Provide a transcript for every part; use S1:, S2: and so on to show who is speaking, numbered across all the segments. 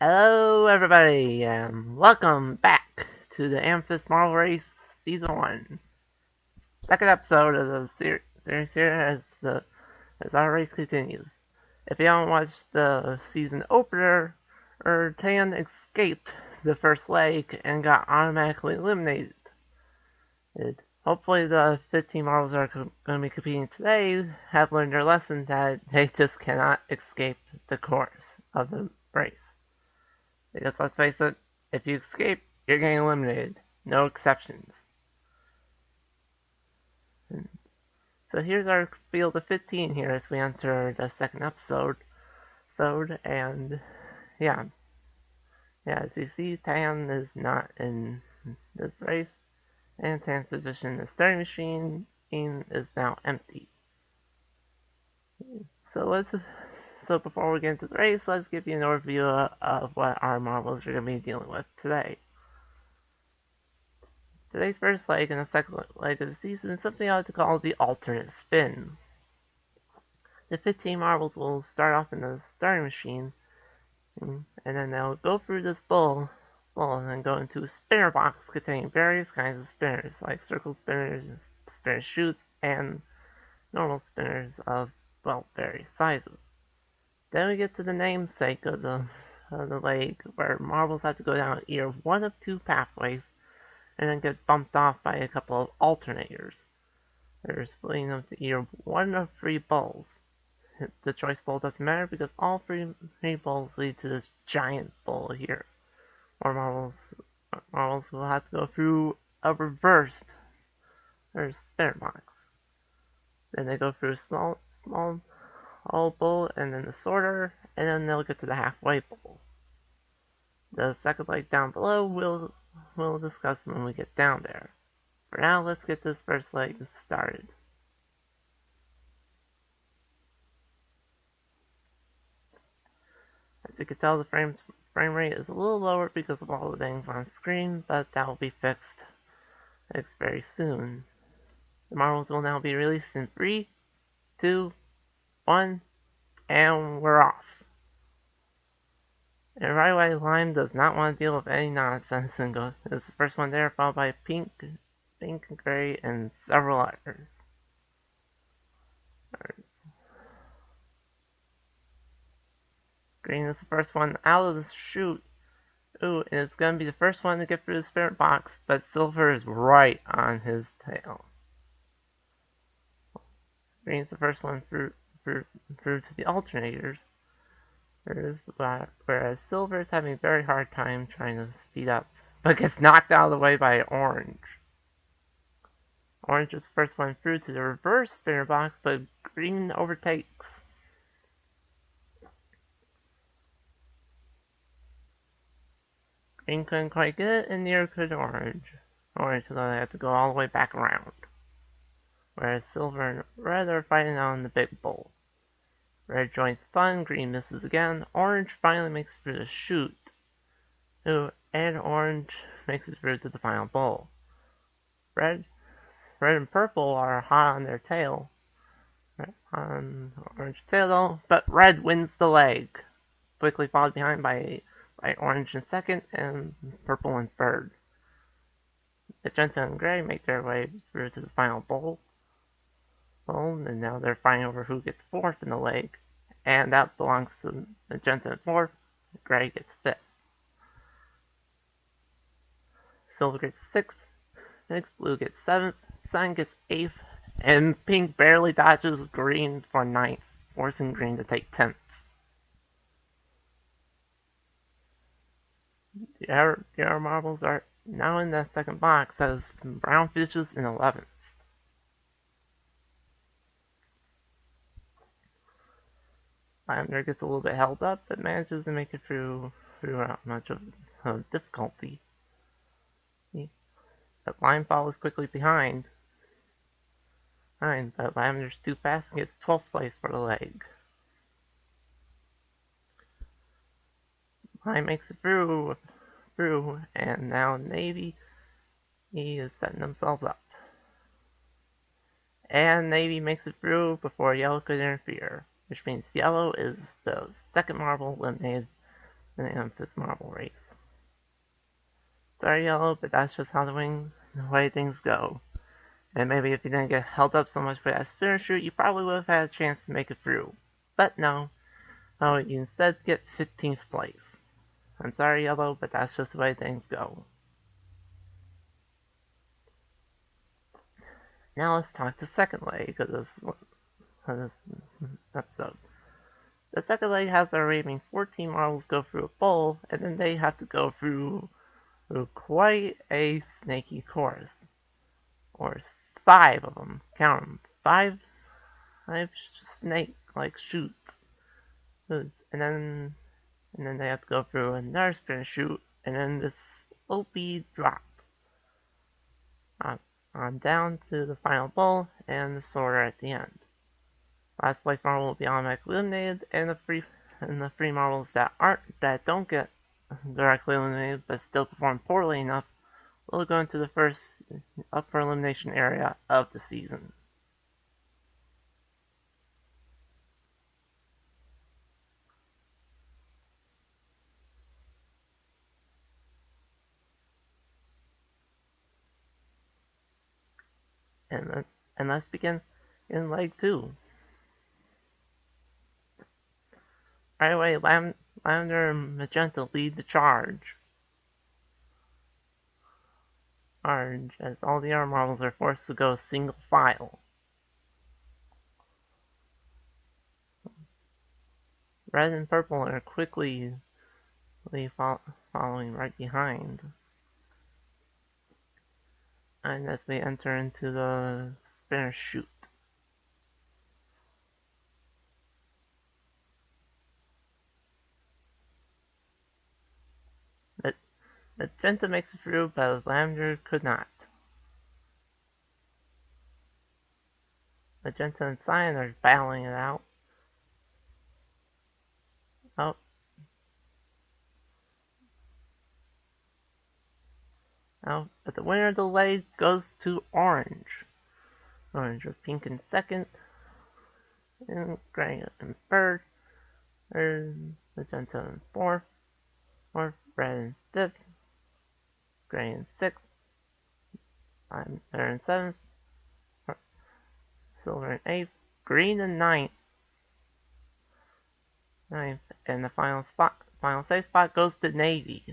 S1: Hello, everybody, and welcome back to the Amethyst Marvel Race Season 1. Second episode of the series here as our race continues. If you haven't watched the season opener, Tan escaped the first leg and got automatically eliminated. Hopefully the 15 Marvels that are going to be competing today have learned their lesson that they just cannot escape the course of the race. Because let's face it, if you escape, you're getting eliminated. No exceptions. So here's our field of 15 here as we enter the second episode. And yeah, as you see, Tan is not in this race, and Tan's position in the starting machine is now empty. So before we get into the race, let's give you an overview of what our Marvels are going to be dealing with today. Today's first leg and the second leg of the season is something I like to call the alternate spin. The 15 Marvels will start off in the starting machine, and then they'll go through this bowl and then go into a spinner box containing various kinds of spinners, like circle spinners, spinner chutes, and normal spinners of, various sizes. Then we get to the namesake of the leg, where Marvels have to go down either one of two pathways, and then get bumped off by a couple of alternators. They're splitting them to either one of three bowls. The choice bowl doesn't matter because all three bowls lead to this giant bowl here, where Marvels will have to go through a reversed spinner box. Then they go through a small bowl, and then the sorter, and then they'll get to the halfway bowl. The second leg down below we'll discuss when we get down there. For now, let's get this first leg started. As you can tell, the frame rate is a little lower because of all the things on screen, but that will be fixed very soon. The Marvels will now be released in 3, 2, 1, and we're off. And right away, Lime does not want to deal with any nonsense and goes is the first one there, followed by Pink, Gray, and several others. Green is the first one out of the chute. Ooh, and it's going to be the first one to get through the spirit box, but Silver is right on his tail. Green's the first one through to the alternators, whereas Silver is having a very hard time trying to speed up, but gets knocked out of the way by Orange. Orange is the first one through to the reverse spinner box, but Green overtakes. Green couldn't quite get it, and neither could Orange. Orange will have to go all the way back around. Whereas Silver and Red are fighting out in the big bowl. Red joins fun, Green misses again, Orange finally makes it through the chute. Ooh, and Orange makes it through to the final bowl. Red and Purple are hot on their tail. On Orange's tail though, but Red wins the leg. Quickly followed behind by Orange in second and Purple in third. Magenta and Gray make their way through to the final bowl, and now they're fighting over who gets fourth in the leg, and that belongs to Magenta in fourth, Gray gets fifth. Silver gets sixth, next Blue gets seventh, Cyan gets eighth, and Pink barely dodges Green for ninth, forcing Green to take 10th. The other Marvels are now in the second box as Brown finishes in 11th. Lavender gets a little bit held up, but manages to make it through without much of difficulty. But Lime follows quickly behind, but Lavender's too fast and gets 12th place for the leg. Lime makes it through, and now Navy is setting themselves up. And Navy makes it through before Yellow could interfere, which means Yellow is the second Marvel eliminated in the Amethyst marble race. Sorry, Yellow, but that's just how the way things go. And maybe if you didn't get held up so much for that spinner shoot, you probably would have had a chance to make it through. But no, you instead get 15th place. I'm sorry, Yellow, but that's just the way things go. Now let's talk the second leg of this episode. The second leg has the remaining 14 marbles go through a bowl, and then they have to go through quite a snaky course. Or 5 of them. Count them. Five snake-like shoots. And then they have to go through another spin shoot, and then this OP drop. On down to the final bowl and the sorter at the end. Last place marble will be automatically eliminated, and the three marbles that don't get directly eliminated but still perform poorly enough will go into the first upper elimination area of the season. And let's begin in leg 2. Right away, Lavender and Magenta lead the charge. As all the other marbles are forced to go single file. Red and purple are quickly following right behind. And as we enter into the spinner shoot. Magenta makes it through, but Lavender could not. Magenta and Cyan are battling it out. Oh. Oh, but the winner of the leg goes to Orange. Orange with pink in second, and gray in third, magenta in fourth, red in fifth, gray in sixth, in seventh, silver in eighth, green in ninth, and the final safe spot goes to Navy.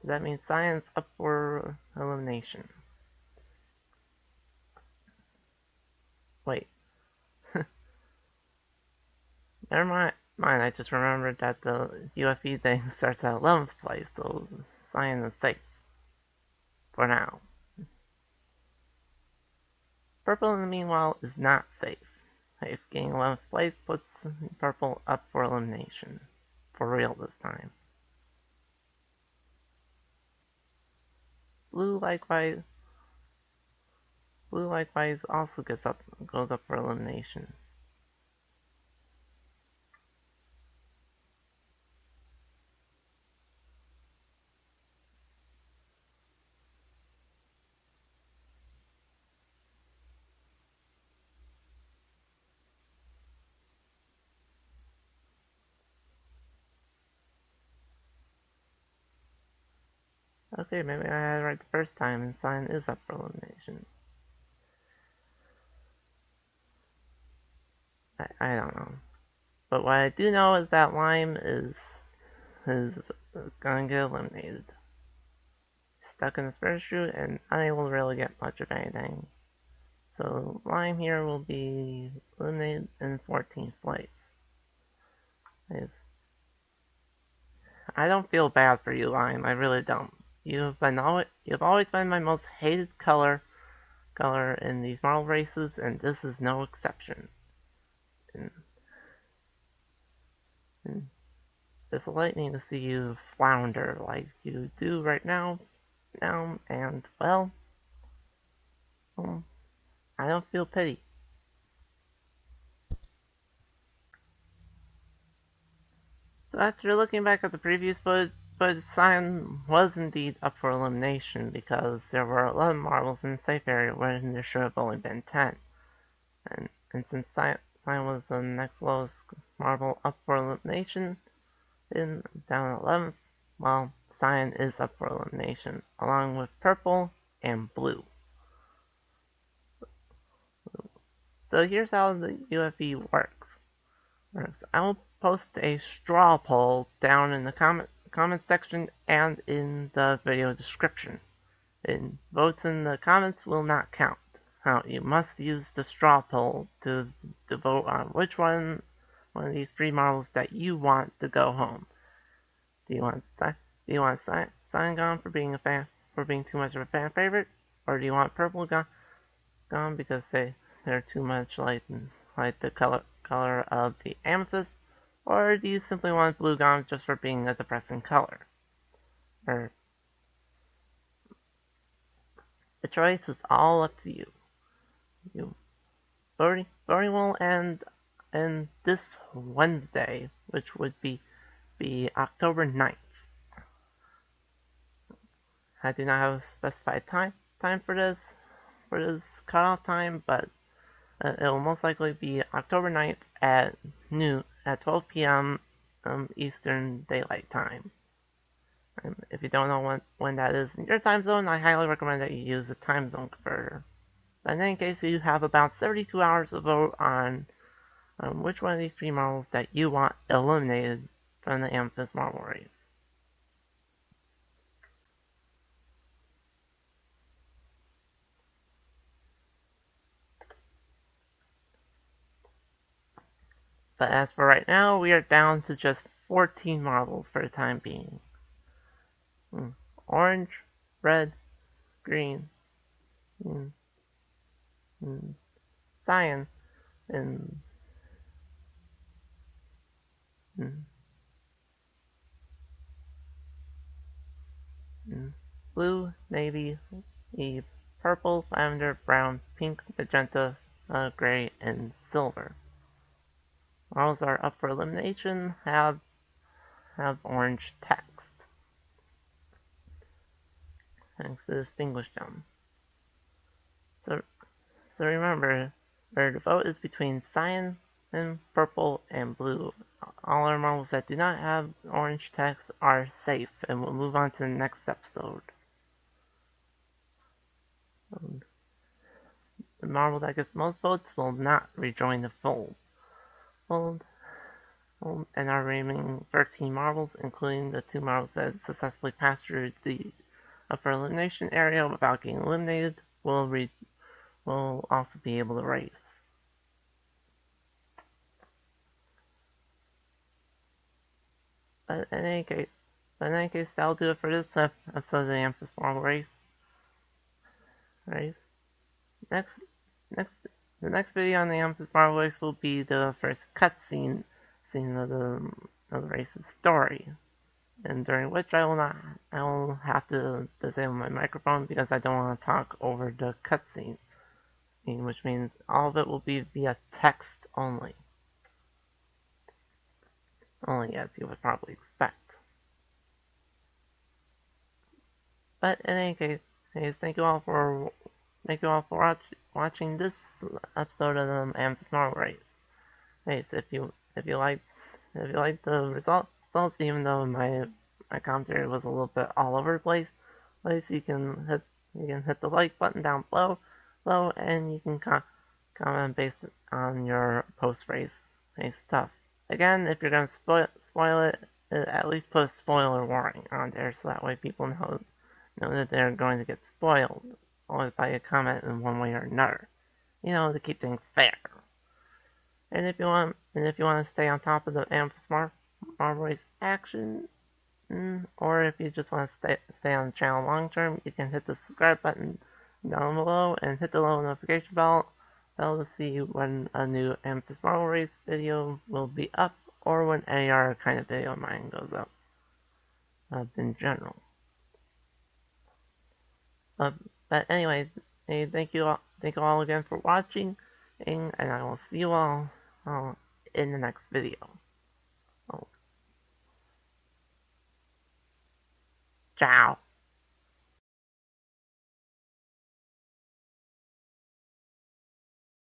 S1: So that means Cyan's up for elimination. Wait. Never mind. I just remembered that the UFE thing starts at 11th place, so Cyan is safe. For now. Purple, in the meanwhile, is not safe. If getting 11th place puts Purple up for elimination. For real this time. Blue likewise also goes up for elimination. Okay, maybe I had it right the first time and Cyan is up for elimination. I don't know. But what I do know is that Lime is gonna get eliminated. Stuck in the spinner shoot and unable to really get much of anything. So Lime here will be eliminated in 14th place. I don't feel bad for you, Lime. I really don't. You've always been my most hated color in these marble races, and this is no exception. And disappointing to see you flounder like you do right now, and well, I don't feel pity. So after looking back at the previous footage, Cyan was indeed up for elimination because there were 11 marbles in the safe area when there should have only been 10. And since Cyan was the next lowest marble up for elimination, in down at 11th, while Cyan is up for elimination, along with purple and blue. So here's how the UFE works. I will post a straw poll down in the comment section and in the video description. And votes in the comments will not count. You must use the straw poll to vote on which one of these three marbles that you want to go home. Do you want Cyan gone for being too much of a fan favorite, or do you want purple gone because they're too much like the color of the amethyst, or do you simply want blue gone just for being a depressing color? Or the choice is all up to you. Voting will end this Wednesday, which would be October 9th. I do not have a specified time for this cutoff time, but it will most likely be October 9th at 12 p.m. Eastern Daylight Time. If you don't know when that is in your time zone, I highly recommend that you use a time zone converter. But in any case, you have about 72 hours to vote on which one of these three marbles that you want eliminated from the Amethyst marble race. But as for right now, we are down to just 14 marbles for the time being. Orange, red, green, cyan, and blue, navy, purple, lavender, brown, pink, magenta, gray, and silver. Marbles are up for elimination have orange text. Thanks to distinguish them. So remember, the vote is between cyan and purple and blue. All our marbles that do not have orange text are safe, and we'll move on to the next episode. The marble that gets most votes will not rejoin the fold. And our remaining 13 marbles, including the 2 marbles that successfully passed through the upper elimination area without getting eliminated, will also be able to race. But in any case, that'll do it for this episode of the Amethyst marble race. The next video on the Amethyst marble race will be the first cutscene of the race's story, and during which I will have to disable my microphone because I don't want to talk over the cutscene, which means all of it will be via text only, as you would probably expect. But in any case, thank you all for watching this episode of the Amethyst marble race. If you like the results, even though my commentary was a little bit all over the place, you can hit the like button down below, and you can comment based on your post-race stuff. Again, if you're gonna spoil it, at least put a spoiler warning on there, so that way people know that they're going to get spoiled, or by a comment in one way or another. To keep things fair. And if you want to stay on top of the Amethyst marble race action, or if you just want to stay on the channel long term, you can hit the subscribe button down below and hit the little notification bell to see when a new Amethyst marble race video will be up, or when any other kind of video of mine goes up. In general. But anyway, thank you all again for watching, and I will see you all in the next video. Ciao.